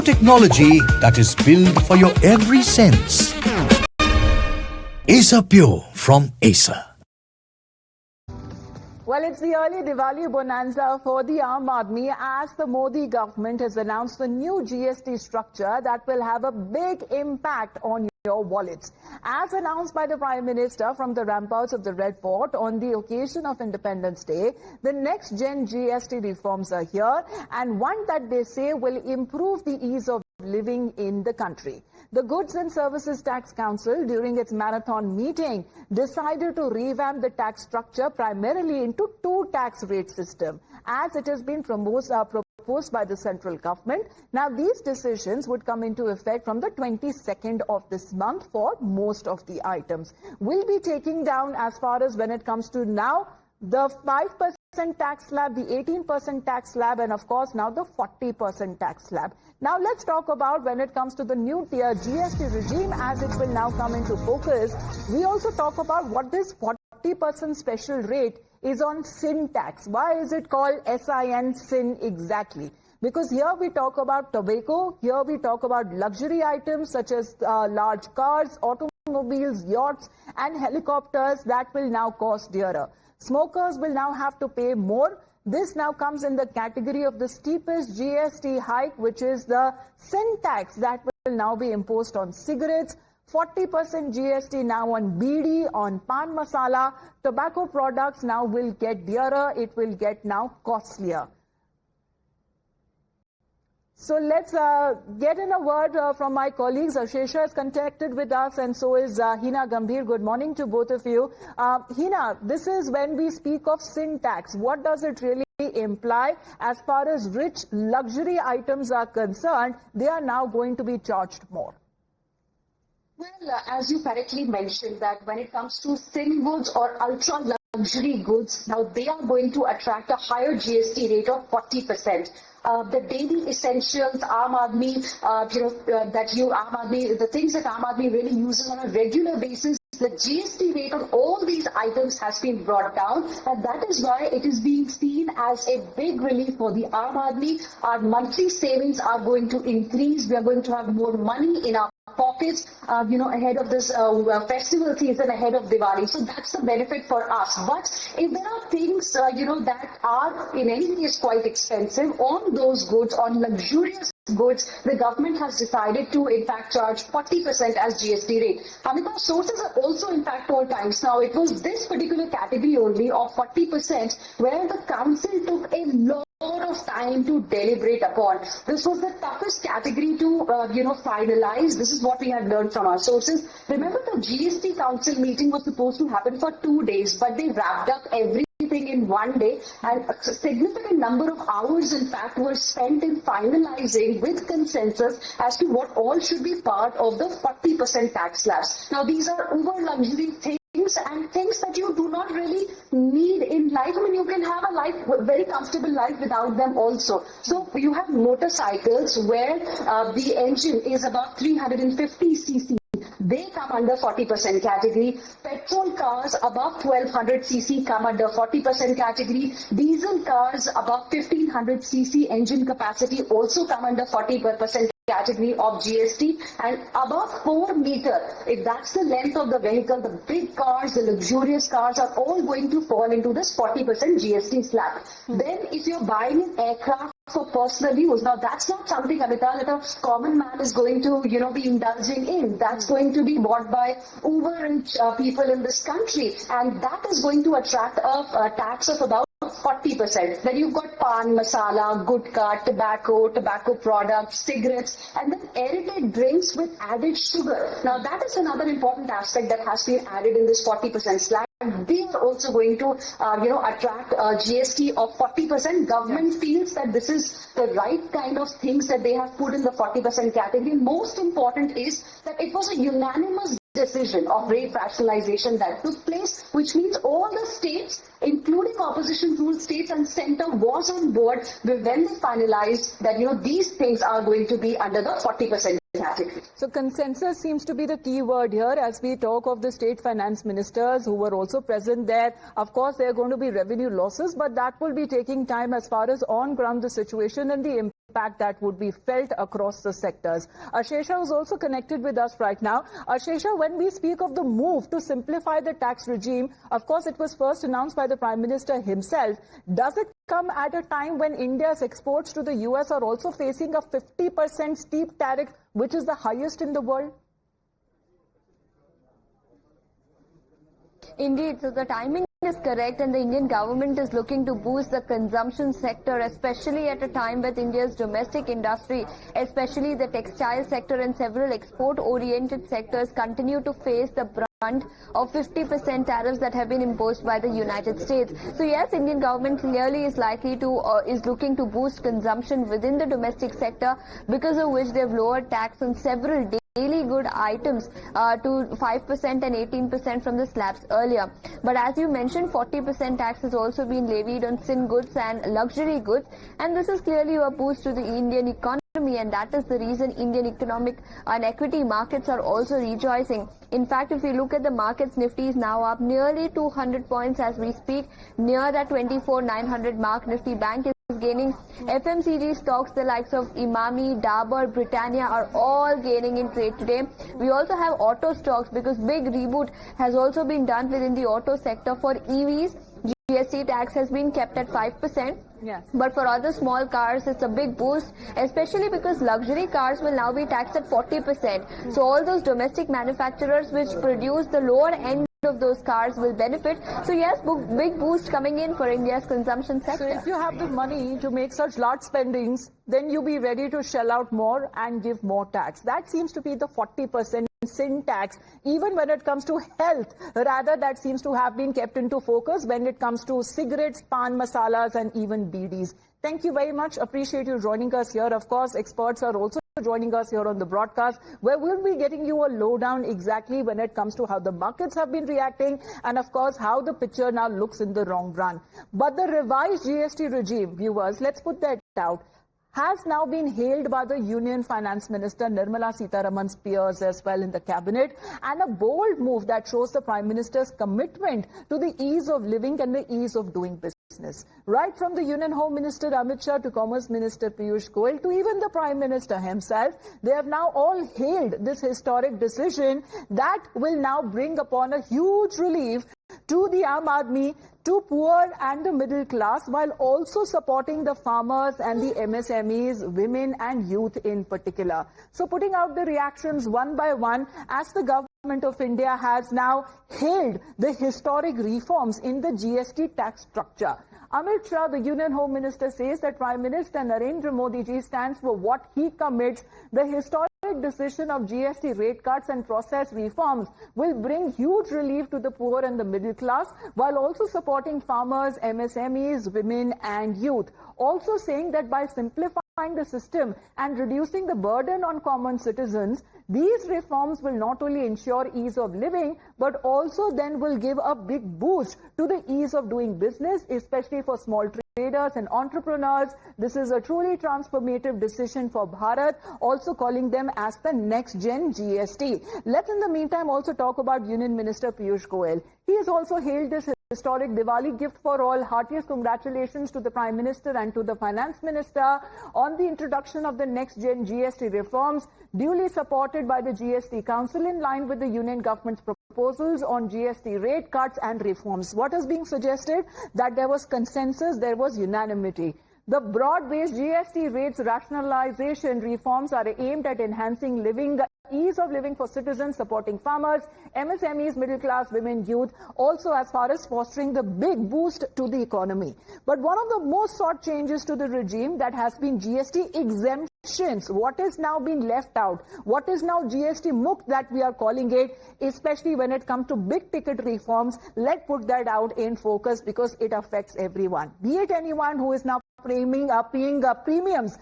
technology that is built for your every sense. Acer Pure from Acer. Well, it's the early Diwali bonanza for the Aam Aadmi as the Modi government has announced the new GST structure that will have a big impact on your wallets. As announced by the Prime Minister from the ramparts of the Red Fort on the occasion of Independence Day, the next-gen GST reforms are here, and one that they say will improve the ease of living in the country. The Goods and Services Tax Council, during its marathon meeting, decided to revamp the tax structure primarily into two tax rate system, as it has been proposed by the central government. Now, these decisions would come into effect from the 22nd of this month for most of the items. We'll be taking down, as far as when it comes to now, the 5% tax slab, the 18% tax slab, and of course now the 40% tax slab. Now let's talk about when it comes to the new tier GST regime as it will now come into focus. We also talk about what this 40% special rate is on sin tax. Why is it called sin exactly? Because here we talk about tobacco, here we talk about luxury items such as large cars, automobiles, yachts and helicopters that will now cost dearer. Smokers will now have to pay more. This now comes in the category of the steepest GST hike, which is the sin tax that will now be imposed on cigarettes. 40% GST now on bidi, on pan masala. Tobacco products now will get dearer. It will get now costlier. So let's get in a word from my colleagues. Ashesha is contacted with us and so is Hina Gambhir. Good morning to both of you. Hina, this is when we speak of sin tax. What does it really imply? As far as rich luxury items are concerned, they are now going to be charged more. Well, as you correctly mentioned, that when it comes to sin goods or ultra luxury goods, now they are going to attract a higher GST rate of 40%. The daily essentials, Aam Aadmi, the things that Aam Aadmi really uses on a regular basis, the GST rate on all these items has been brought down, and that is why it is being seen as a big relief for the Aam Aadmi. Our monthly savings are going to increase. We are going to have more money in our pockets, ahead of this festival season, ahead of Diwali. So that's the benefit for us. But if there are things, that are in any case quite expensive, on those goods, on luxurious goods, the government has decided to in fact charge 40% as GST rate. Amita, sources are also in fact told Times now it was this particular category only of 40% where the council took a lot of time to deliberate upon. This was the toughest category to finalize. This is what we had learned from our sources. Remember, the GST Council meeting was supposed to happen for 2 days, but they wrapped up everything in 1 day, and a significant number of hours in fact were spent in finalizing with consensus as to what all should be part of the 40% tax slabs. Now these are uber luxury things and things that you do not really need in life. I mean, you can have a very comfortable life without them also. So you have motorcycles where the engine is about 350 cc. They come under 40% category. Petrol cars above 1200 cc come under 40% category. Diesel cars above 1500 cc engine capacity also come under 40% category of GST, and above 4 meter, if that's the length of the vehicle, the big cars, the luxurious cars are all going to fall into this 40% GST slab. Then if you're buying an aircraft for personal use, now that's not something, Amita, that a common man is going to be indulging in. That's going to be bought by uber rich people in this country, and that is going to attract a tax of about 40%. Then you've got pan, masala, Gutkha, tobacco products, cigarettes, and then aerated drinks with added sugar. Now that is another important aspect that has been added in this 40% slab. They are also going to, attract a GST of 40%. Government feels that this is the right kind of things that they have put in the 40% category. Most important is that it was a unanimous decision of rate rationalization that took place, which means all the states, including opposition ruled states and centre, was on board when they finalized that these things are going to be under the 40% category. So consensus seems to be the key word here as we talk of the state finance ministers who were also present there. Of course, there are going to be revenue losses, but that will be taking time as far as on ground the situation and the impact that would be felt across the sectors. Ashesha is also connected with us right now. Ashesha, when we speak of the move to simplify the tax regime, of course, it was first announced by the Prime Minister himself. Does it come at a time when India's exports to the US are also facing a 50% steep tariff, which is the highest in the world? Indeed, so the timing is correct, and the Indian government is looking to boost the consumption sector, especially at a time when India's domestic industry, especially the textile sector and several export-oriented sectors, continue to face the brunt of 50% tariffs that have been imposed by the United States. So yes, Indian government clearly is likely to is looking to boost consumption within the domestic sector, because of which they've lowered tax on several daily good items to 5% and 18% from the slabs earlier. But as you mentioned, 40% tax has also been levied on sin goods and luxury goods, and this is clearly a boost to the Indian economy, and that is the reason Indian economic and equity markets are also rejoicing. In fact, if you look at the markets, Nifty is now up nearly 200 points as we speak, near that 24,900 mark. Nifty Bank is gaining. FMCG stocks, the likes of Imami, Dabur, Britannia are all gaining in trade today. We also have auto stocks, because big reboot has also been done within the auto sector. For EVs, GST tax has been kept at 5%. Yes. But for other small cars, it's a big boost, especially because luxury cars will now be taxed at 40%. So all those domestic manufacturers which produce the lower end of those cars will benefit. So yes, big boost coming in for India's consumption sector. So if you have the money to make such large spendings, then you be ready to shell out more and give more tax. That seems to be the 40% sin tax. Even when it comes to health, rather, that seems to have been kept into focus when it comes to cigarettes, pan masalas and even bidis. Thank you very much. Appreciate you joining us here. Of course, experts are also joining us here on the broadcast, where we'll be getting you a lowdown exactly when it comes to how the markets have been reacting and, of course, how the picture now looks in the long run. But the revised GST regime, viewers, let's put that out, has now been hailed by the Union Finance Minister Nirmala Sitharaman's peers as well in the cabinet, and a bold move that shows the Prime Minister's commitment to the ease of living and the ease of doing business. Right from the Union Home Minister Amit Shah to Commerce Minister Piyush Goyal to even the Prime Minister himself, they have now all hailed this historic decision that will now bring upon a huge relief to the Aam Aadmi, to poor and the middle class, while also supporting the farmers and the MSMEs, women and youth in particular. So putting out the reactions one by one, as the government of India has now hailed the historic reforms in the GST tax structure. Amit Shah, the Union Home Minister, says that Prime Minister Narendra Modi ji stands for what he commits. The historic decision of GST rate cuts and process reforms will bring huge relief to the poor and the middle class, while also supporting farmers, MSMEs, women and youth. Also saying that by simplifying the system and reducing the burden on common citizens, these reforms will not only ensure ease of living, but also then will give a big boost to the ease of doing business, especially for small traders and entrepreneurs. This is a truly transformative decision for Bharat, also calling them as the next gen GST. Let's in the meantime also talk about Union Minister Piyush Goyal. He has also hailed this historic Diwali gift for all. Heartiest congratulations to the Prime Minister and to the Finance Minister on the introduction of the next gen GST reforms, duly supported by the GST Council in line with the Union government's proposals on GST rate cuts and reforms. What is being suggested? That there was consensus, there was unanimity. The broad-based GST rates rationalization reforms are aimed at enhancing ease of living for citizens, supporting farmers, MSMEs, middle class, women, youth, also as far as fostering the big boost to the economy. But one of the most sought changes to the regime that has been GST exemptions. What is now being left out? What is now GST Mukt that we are calling it, especially when it comes to big ticket reforms? Let's put that out in focus because it affects everyone. Be it anyone who is now paying premiums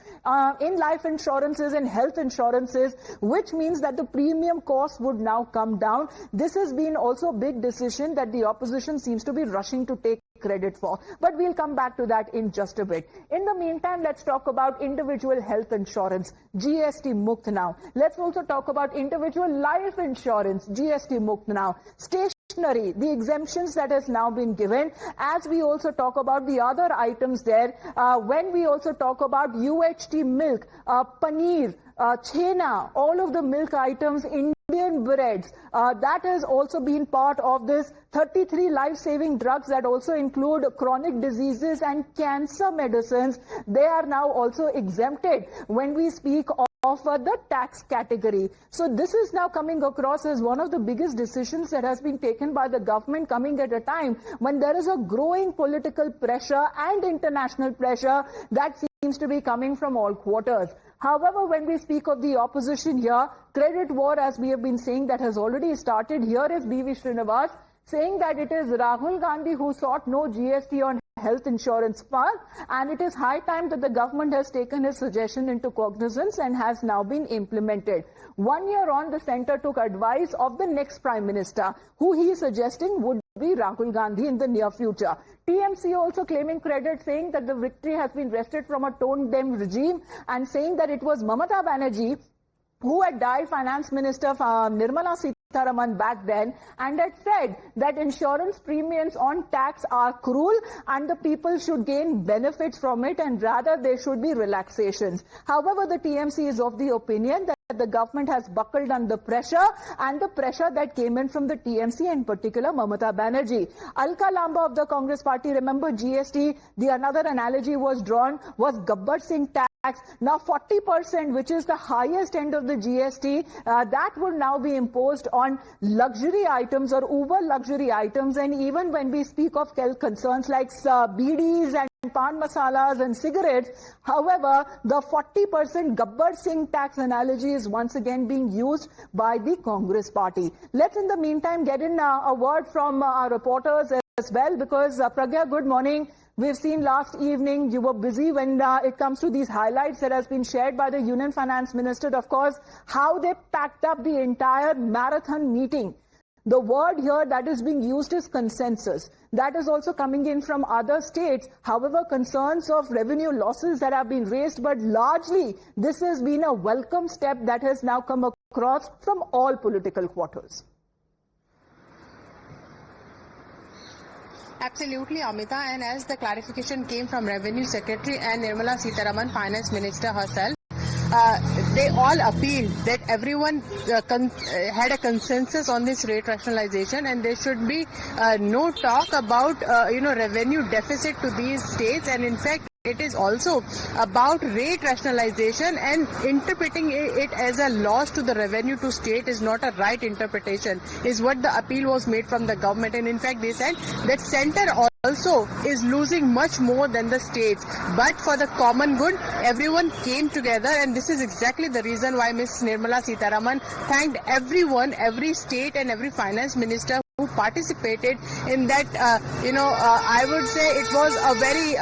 in life insurances and health insurances, which means that the premium cost would now come down. This has been also a big decision that the opposition seems to be rushing to take credit for. But we'll come back to that in just a bit. In the meantime, let's talk about individual health insurance, GST Mukt now. Let's also talk about individual life insurance, GST Mukt now. Station the exemptions that has now been given, as we also talk about the other items there, when we also talk about UHT milk, paneer, chena, all of the milk items, Indian breads, that has also been part of this 33 life-saving drugs that also include chronic diseases and cancer medicines. They are now also exempted when we speak of the tax category. So this is now coming across as one of the biggest decisions that has been taken by the government, coming at a time when there is a growing political pressure and international pressure that seems to be coming from all quarters. However, when we speak of the opposition here, credit war, as we have been saying, that has already started. Here is B.V. Srinivas saying that it is Rahul Gandhi who sought no GST on health insurance part, and it is high time that the government has taken his suggestion into cognizance and has now been implemented. 1 year on, the centre took advice of the next Prime Minister, who he is suggesting would be Rahul Gandhi in the near future. TMC also claiming credit, saying that the victory has been wrested from a tone-deaf regime and saying that it was Mamata Banerjee who had died Finance Minister Nirmala Sitharaman back then, and had said that insurance premiums on tax are cruel and the people should gain benefits from it, and rather there should be relaxations. However, the TMC is of the opinion that the government has buckled under pressure, and the pressure that came in from the TMC, in particular Mamata Banerjee. Alka Lamba of the Congress party, remember GST, the another analogy was drawn, was Gabbar Singh tax. Now 40%, which is the highest end of the GST, that would now be imposed on luxury items or uber luxury items. And even when we speak of concerns like bidis and pan masalas and cigarettes, however, the 40% Gabbar Singh tax analogy is once again being used by the Congress party. Let's in the meantime get in a word from our reporters as well, because Pragya, good morning. We've seen last evening you were busy when it comes to these highlights that has been shared by the Union Finance Minister, of course, how they packed up the entire marathon meeting. The word here that is being used is consensus. That is also coming in from other states. However, concerns of revenue losses that have been raised, but largely this has been a welcome step that has now come across from all political quarters. Absolutely, Amita, and as the clarification came from Revenue Secretary and Nirmala Sitharaman, Finance Minister herself, they all appealed that everyone had a consensus on this rate rationalization, and there should be no talk about revenue deficit to these states. And in fact, it is also about rate rationalization, and interpreting it as a loss to the revenue to state is not a right interpretation, is what the appeal was made from the government. And in fact, they said that centre also is losing much more than the states. But for the common good, everyone came together, and this is exactly the reason why Ms. Nirmala Sitharaman thanked everyone, every state and every finance minister who participated in that. I would say it was a very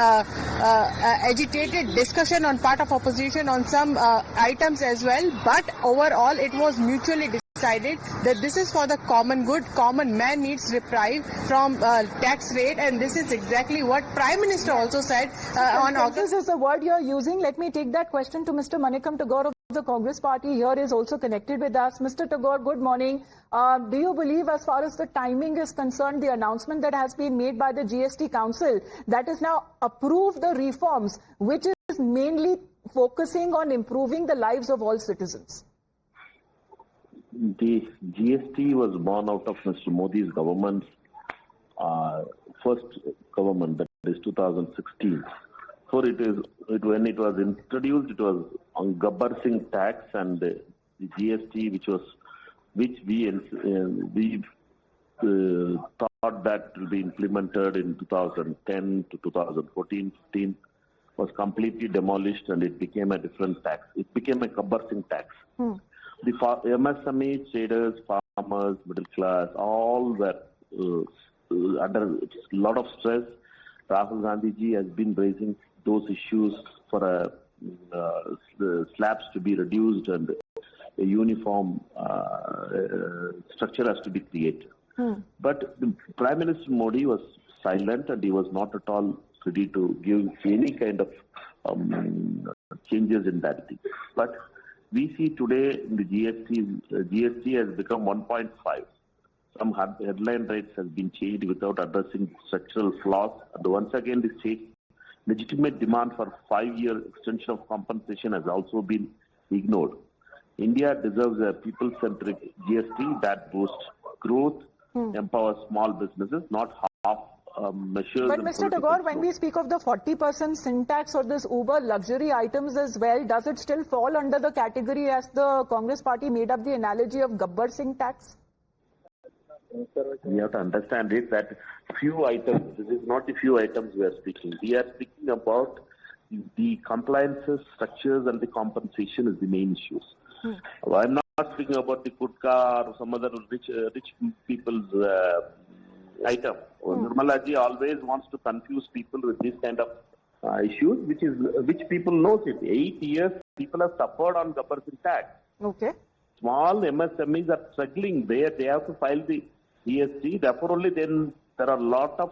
agitated discussion on part of opposition on some items as well, but overall it was mutually decided that this is for the common good. Common man needs reprieve from tax rate, and this is exactly what Prime Minister also said on August. This is the word you're using. Let me take that question to Mr. Manikam Tagore of the Congress party. Here is also connected with us. Mr. Tagore, good morning. Do you believe, as far as the timing is concerned, the announcement that has been made by the GST Council that is now approved the reforms, which is mainly focusing on improving the lives of all citizens? The GST was born out of Mr. Modi's government's first government, that is 2016. So when it was introduced, it was on Gabbar Singh tax and the GST, which we thought that will be implemented in 2010 to 2014-15, was completely demolished, and it became a different tax. It became a Gabbar Singh tax. The MSME, traders, farmers, middle class, all were under a lot of stress. Rahul Gandhi ji has been raising those issues for slabs to be reduced and a uniform structure has to be created. But the Prime Minister Modi was silent, and he was not at all ready to give any kind of changes in that thing. But we see today in the GST has become 1.5. some headline rates has been changed without addressing structural flaws. And once again, the state legitimate demand for 5-year extension of compensation has also been ignored. India deserves a people-centric GST that boosts growth, empowers small businesses, not half measures. But Mr. Tagore, when we speak of the 40% sin tax or this uber luxury items as well, does it still fall under the category as the Congress party made up the analogy of Gabbar Singh tax? We have to understand it that few items, this is not the few items we are speaking. We are speaking about the compliances, structures and the compensation is the main issues. I'm not speaking about the Gutkha or some other rich people's item. Nirmala ji always wants to confuse people with this kind of issues, which people knows it. 8 years people have suffered on Gabbar Singh tax. Okay. Small MSMEs are struggling there. They have to file the GST. Therefore, only then there are a lot of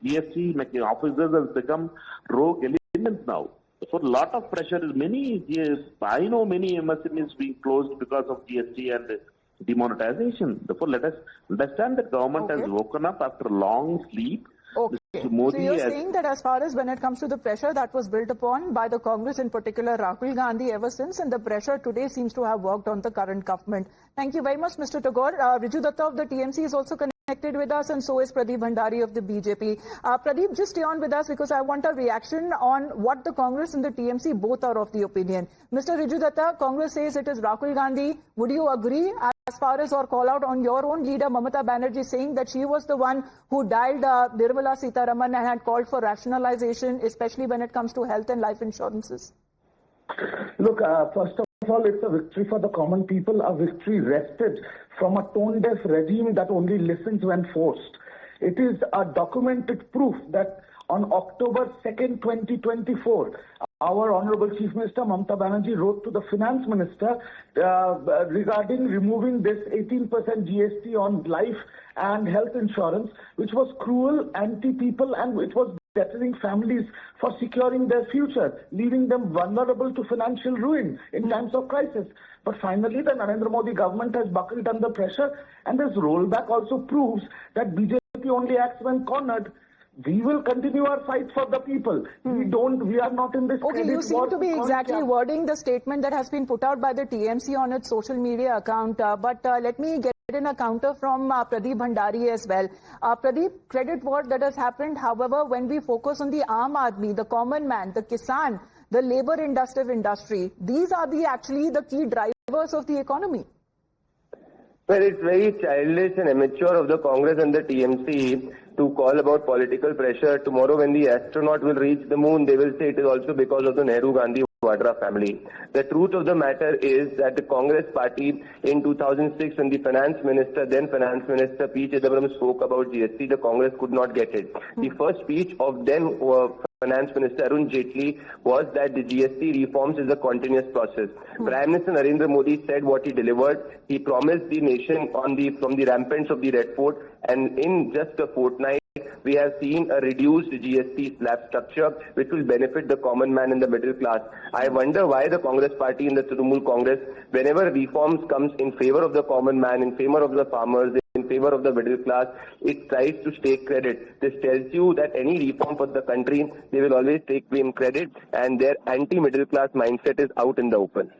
GST officers have become rogue elements now. So a lot of pressure is I know many MSMEs being closed because of GST and demonetization. Therefore, let us understand that government has woken up after a long sleep. Okay. So you're saying that as far as when it comes to the pressure that was built upon by the Congress, in particular Rahul Gandhi ever since, and the pressure today seems to have worked on the current government. Thank you very much, Mr. Tagore. Riju Datta of the TMC is also connected with us, and so is Pradeep Bhandari of the BJP. Pradeep, just stay on with us because I want a reaction on what the Congress and the TMC both are of the opinion. Mr. Riju Datta, Congress says it is Rahul Gandhi. Would you agree as far as or call out on your own leader Mamata Banerjee saying that she was the one who dialed Nirmala Sitharaman and had called for rationalization, especially when it comes to health and life insurances? Look, first of all, it's a victory for the common people, a victory wrested from a tone-deaf regime that only listens when forced. It is a documented proof that on October 2nd, 2024, our Honorable Chief Minister Mamata Banerjee wrote to the Finance Minister regarding removing this 18% GST on life and health insurance, which was cruel, anti-people, and which was deterring families for securing their future, leaving them vulnerable to financial ruin in times of crisis. But finally, the Narendra Modi government has buckled under pressure, and this rollback also proves that BJP only acts when cornered. We will continue our fight for the people. We are not in this. Okay, you seem to be exactly wording the statement that has been put out by the TMC on its social media account. But let me get in a counter from Pradeep Bhandari as well. Pradeep, credit what that has happened. However, when we focus on the Aam Aadmi, the common man, the Kisan, the labor-intensive industry, these are actually the key drivers of the economy. Well, it's very childish and immature of the Congress and the TMC to call about political pressure. Tomorrow when the astronaut will reach the moon, they will say it is also because of the Nehru-Gandhi Vadra family. The truth of the matter is that the Congress party in 2006 when the then Finance Minister P. Chidambaram spoke about GST, the Congress could not get it. The first speech of then Finance Minister Arun Jaitley was that the GST reforms is a continuous process. Prime Minister Narendra Modi said what he delivered. He promised the nation from the ramparts of the Red Fort, and in just a fortnight, we have seen a reduced GST slab structure which will benefit the common man and the middle class. I wonder why the Congress party in the Trinamool Congress, whenever reforms comes in favor of the common man, in favor of the farmers, in favor of the middle class, it tries to take credit. This tells you that any reform for the country, they will always take blame credit, and their anti-middle class mindset is out in the open.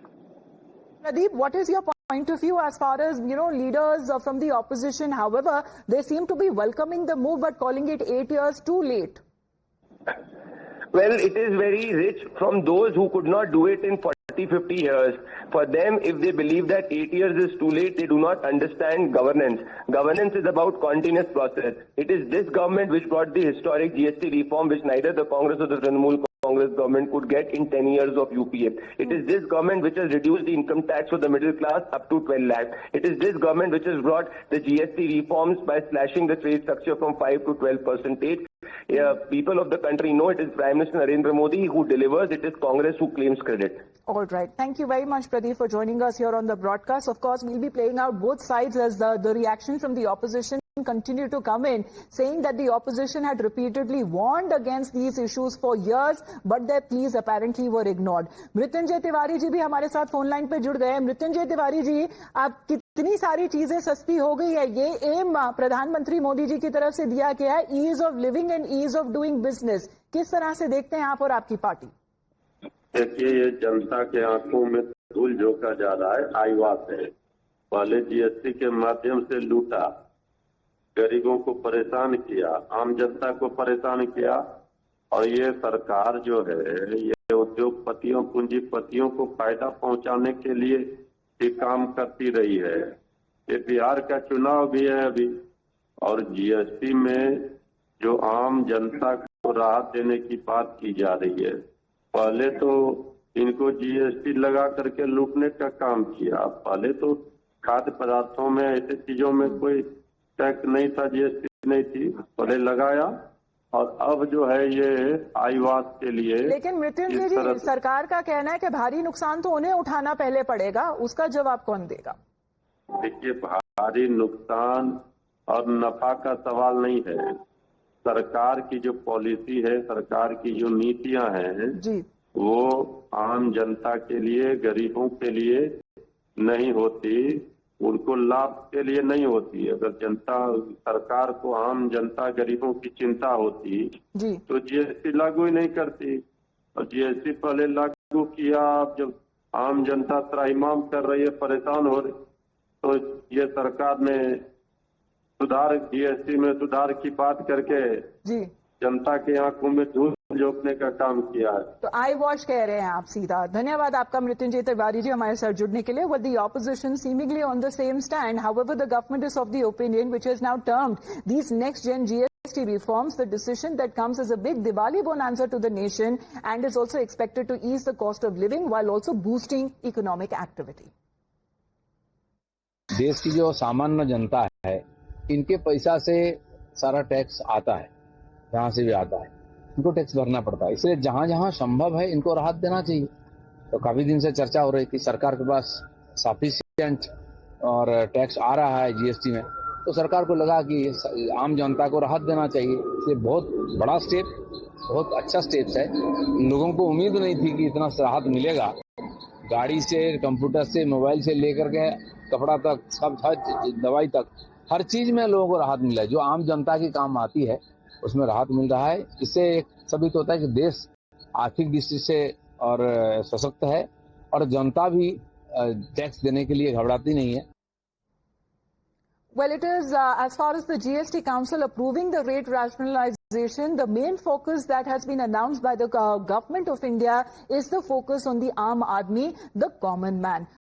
Pradeep, what is your point of view as far as, leaders from the opposition? However, they seem to be welcoming the move but calling it 8 years too late. Well, it is very rich from those who could not do it in 40-50 years. For them, if they believe that 8 years is too late, they do not understand governance. Governance is about continuous process. It is this government which brought the historic GST reform which neither the Congress or the Trinamool Congress government could get in 10 years of UPA. It is this government which has reduced the income tax for the middle class up to 12 lakh. It is this government which has brought the GST reforms by slashing the trade structure from 5 to 12%. People of the country know it is Prime Minister Narendra Modi who delivers. It is Congress who claims credit. All right. Thank you very much, Pradeep, for joining us here on the broadcast. Of course, we'll be playing out both sides as the reaction from the opposition. continue to come in, saying that the opposition had repeatedly warned against these issues for years, but their pleas apparently were ignored. Mrityunjay Tiwari ji भी हमारे साथ phone line पे जुड़ गए हैं। मृत्युंजय तिवारी जी, आप कितनी सारी चीजें सस्ती हो गई है, ये एम प्रधानमंत्री मोदी जी की तरफ से दिया गया है, ease of living and ease of doing business, किस तरह से देखते हैं आप और आपकी पार्टी? देखिए, ये जनता के आंखों में धूल झोंका जा रहा है, आईवास है। पहले जीएसटी के माध्यम से लूटा, गरीबों को परेशान किया, आम जनता को परेशान किया, और ये सरकार जो है ये उद्योगपतियों पूंजीपतियों को फायदा पहुंचाने के लिए ये काम करती रही है। ये बिहार का चुनाव भी है अभी, और जीएसटी में जो आम जनता को राहत देने की बात की जा रही है, पहले तो इनको जीएसटी लगा करके लूटने का काम किया। पहले तो खाद्य पदार्थों में ऐसे चीजों में कोई टैक्स नहीं था, जीएसटी नहीं थी, पहले लगाया, और अब जो है ये आईवास के लिए। लेकिन मृत्युंजय जी, सरकार का कहना है कि भारी नुकसान तो उन्हें उठाना पहले पड़ेगा, उसका जवाब कौन देगा? देखिए, भारी नुकसान और नफा का सवाल नहीं है। सरकार की जो पॉलिसी है, सरकार की जो नीतियां हैं जी, वो आम जनता के लिए, गरीबों के लिए नहीं होती, उनको लाभ के लिए नहीं होती। अगर जनता, सरकार को आम जनता गरीबों की चिंता होती जी, तो जीएसटी लागू ही नहीं करती। और जीएसटी पहले लागू किया, अब जब आम जनता त्राहिमाम कर रही है, परेशान हो रही, तो ये सरकार ने सुधार, जीएसटी में सुधार की बात करके जी, जनता के आंखों में धूल झोंकने का काम किया है। तो आई वॉश कह रहे हैं आप सीधा। धन्यवाद आपका मृत्युंजय तिवारी जी हमारे साथ जुड़ने के लिए। With the opposition seemingly on the same stand, however, the government is of the opinion, which has now termed these next-gen GST reforms the decision that comes as a big Diwali bonanza to the nation and is also expected to ease the cost of living while also boosting economic activity. देश की जो सामान्य जनता है, इनके पैसा से सारा tax आता है, जहां से भी आता है इनको टैक्स भरना पड़ता है। इसलिए जहां जहां संभव है इनको राहत देना चाहिए। तो काफी दिन से चर्चा हो रही थी, सरकार के पास सफिशिएंट और टैक्स आ रहा है जीएसटी में, तो सरकार को लगा कि आम जनता को राहत देना चाहिए। इसलिए बहुत बड़ा स्टेप, बहुत अच्छा स्टेप है। लोगों को उम्मीद नहीं थी कि इतना राहत मिलेगा। गाड़ी से, कंप्यूटर से, मोबाइल से लेकर के कपड़ा तक, सब दवाई तक, हर चीज में लोगों को राहत मिला है। जो आम जनता की काम आती है उसमें राहत मिल रहा है। इससे एक साबित होता है कि देश आर्थिक दृष्टि से और सशक्त है, और जनता भी टैक्स देने के लिए घबराती नहीं है। Well, it is as far as the GST Council approving the rate rationalization, the main focus that has been announced by the government of India is the focus on the Aam Aadmi, the common man.